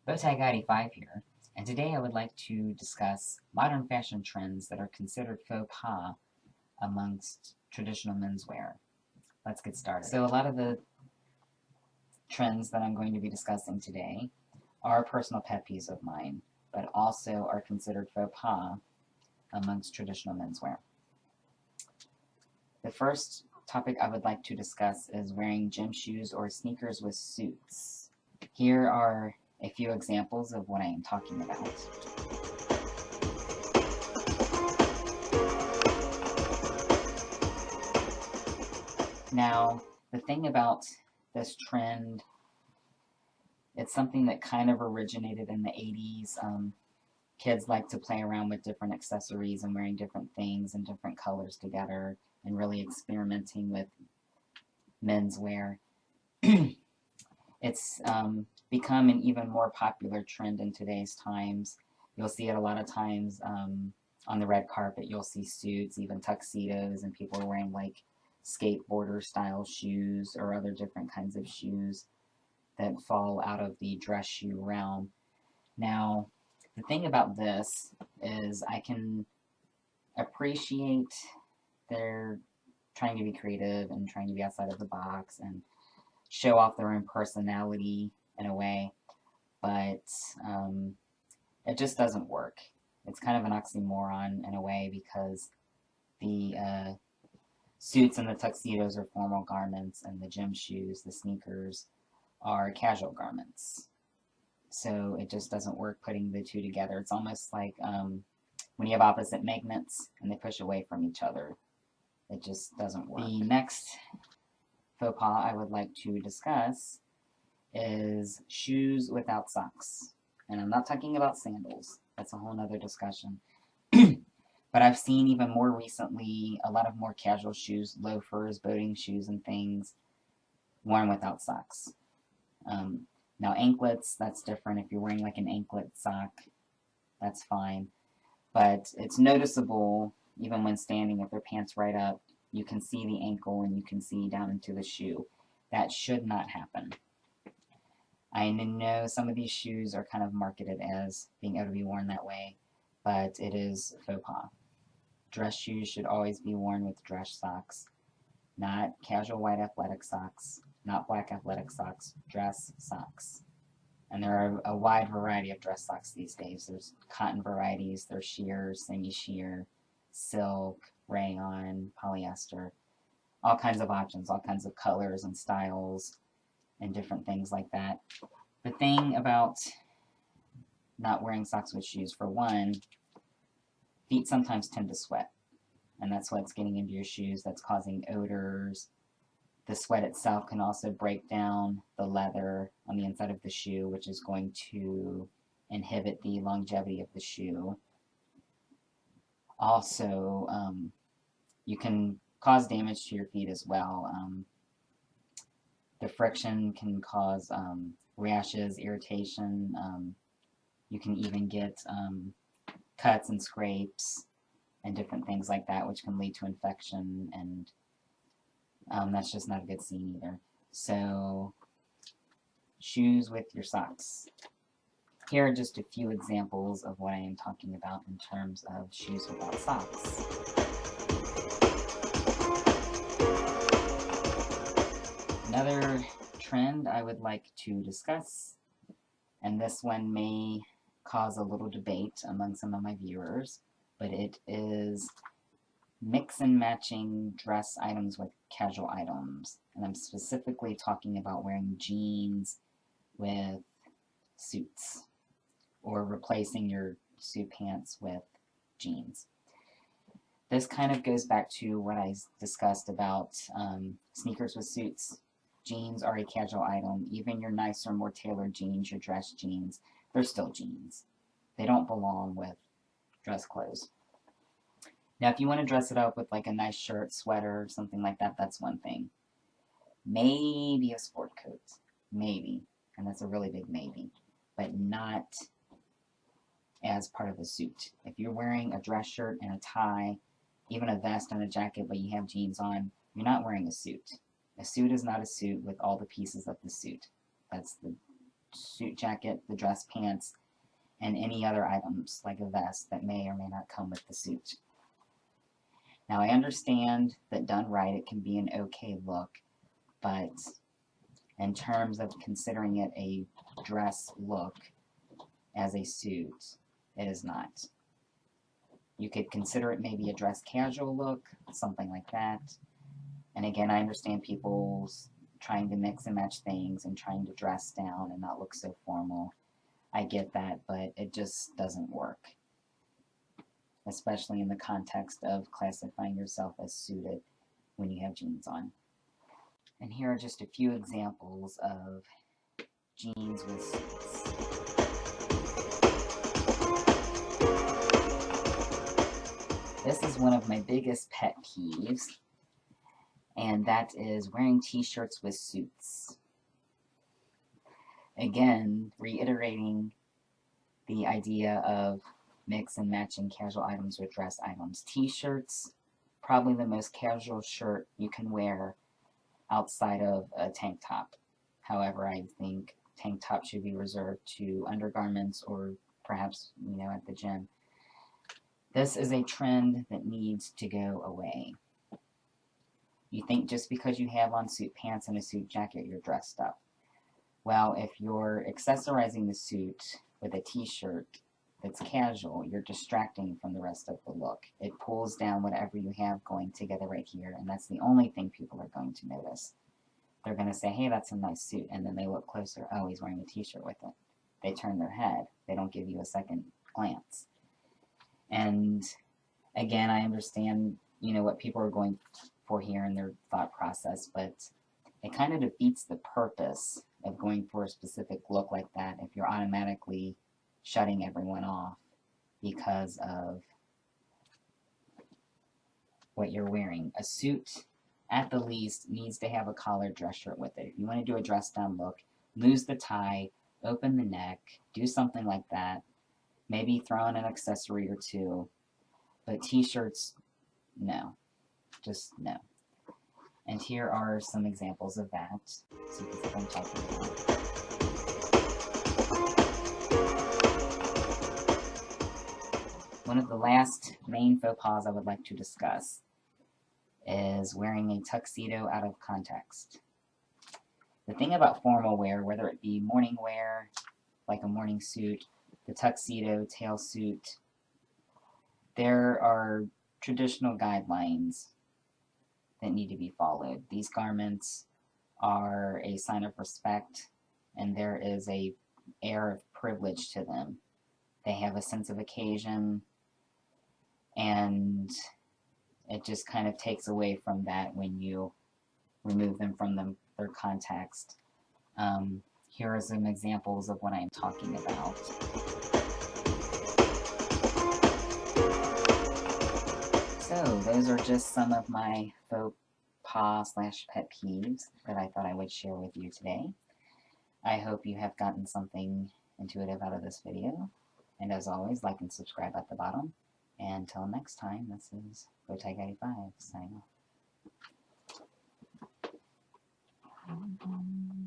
Bowtie 5 here, and today I would like to discuss modern fashion trends that are considered faux pas amongst traditional menswear. Let's get started. So a lot of the trends that I'm going to be discussing today are personal pet peeves of mine, but also are considered faux pas amongst traditional menswear. The first topic I would like to discuss is wearing gym shoes or sneakers with suits. Here are a few examples of what I am talking about. Now, the thing about this trend, it's something that kind of originated in the 80s. Kids like to play around with different accessories and wearing different things and different colors together and really experimenting with menswear. It's become an even more popular trend in today's times. You'll see it a lot of times on the red carpet. You'll see suits, even tuxedos, and people are wearing like skateboarder style shoes or other different kinds of shoes that fall out of the dress shoe realm. Now, the thing about this is I can appreciate their trying to be creative and trying to be outside of the box and show off their own personality in a way, but it just doesn't work. It's kind of an oxymoron in a way because the suits and the tuxedos are formal garments and the gym shoes, the sneakers, are casual garments. So it just doesn't work putting the two together. It's almost like when you have opposite magnets and they push away from each other. It just doesn't work. The next faux pas I would like to discuss is shoes without socks. And I'm not talking about sandals. That's a whole nother discussion. But I've seen even more recently a lot of more casual shoes, loafers, boating shoes, and things worn without socks. Now anklets, that's different. If you're wearing like an anklet sock, that's fine. But it's noticeable even when standing with their pants right up. You can see the ankle and you can see down into the shoe. That should not happen. I know some of these shoes are kind of marketed as being able to be worn that way, but it is faux pas. Dress shoes should always be worn with dress socks, not casual white athletic socks, not black athletic socks, dress socks. And there are a wide variety of dress socks these days. There's cotton varieties, there's sheer, semi-sheer, silk, rayon, polyester, all kinds of options, all kinds of colors and styles and different things like that. The thing about not wearing socks with shoes, for one, feet sometimes tend to sweat, and that's what's getting into your shoes. That's causing odors. The sweat itself can also break down the leather on the inside of the shoe, which is going to inhibit the longevity of the shoe. Also, you can cause damage to your feet as well. The friction can cause rashes, irritation. You can even get cuts and scrapes and different things like that, which can lead to infection, and that's just not a good scene either. So, shoes with your socks. Here are just a few examples of what I am talking about in terms of shoes without socks. Another trend I would like to discuss, and this one may cause a little debate among some of my viewers, but it is mix and matching dress items with casual items. And I'm specifically talking about wearing jeans with suits, or replacing your suit pants with jeans. This kind of goes back to what I discussed about sneakers with suits. Jeans are a casual item. Even your nicer, more tailored jeans, your dress jeans, they're still jeans. They don't belong with dress clothes. Now, if you want to dress it up with like a nice shirt, sweater, something like that, that's one thing. Maybe a sport coat. Maybe. And that's a really big maybe. But not as part of a suit. If you're wearing a dress shirt and a tie, even a vest and a jacket, but you have jeans on, you're not wearing a suit. A suit is not a suit with all the pieces of the suit. That's the suit jacket, the dress pants, and any other items like a vest that may or may not come with the suit. Now I understand that done right it can be an okay look, but in terms of considering it a dress look as a suit, it is not. You could consider it maybe a dress casual look, something like that. And again, I understand people's trying to mix and match things and trying to dress down and not look so formal. I get that, but it just doesn't work, especially in the context of classifying yourself as suited when you have jeans on. And here are just a few examples of jeans with suits. This is one of my biggest pet peeves, and that is wearing t-shirts with suits. Again, reiterating the idea of mix and matching casual items with dress items. T-shirts, probably the most casual shirt you can wear outside of a tank top. However, I think tank top should be reserved to undergarments or perhaps, at the gym. This is a trend that needs to go away. You think just because you have on suit pants and a suit jacket, you're dressed up. Well, if you're accessorizing the suit with a t-shirt that's casual, you're distracting from the rest of the look. It pulls down whatever you have going together right here, and that's the only thing people are going to notice. They're going to say, hey, that's a nice suit, and then they look closer. Oh, he's wearing a t-shirt with it. They turn their head. They don't give you a second glance. And again, I understand, what people are going for here in their thought process, but it kind of defeats the purpose of going for a specific look like that if you're automatically shutting everyone off because of what you're wearing. A suit, at the least, needs to have a collared dress shirt with it. If you want to do a dress down look, lose the tie, open the neck, do something like that. Maybe throw in an accessory or two. But t-shirts, no. Just no. And here are some examples of that, so you can see what I'm talking about. One of the last main faux pas I would like to discuss is wearing a tuxedo out of context. The thing about formal wear, whether it be morning wear, like a morning suit, the tuxedo, tail suit, there are traditional guidelines that need to be followed. These garments are a sign of respect, and there is a air of privilege to them. They have a sense of occasion, and it just kind of takes away from that when you remove them from their context. Here are some examples of what I'm talking about. So those are just some of my faux pas / pet peeves that I thought I would share with you today. I hope you have gotten something intuitive out of this video. And as always, like and subscribe at the bottom. And until next time, this is Bowtie85 signing off.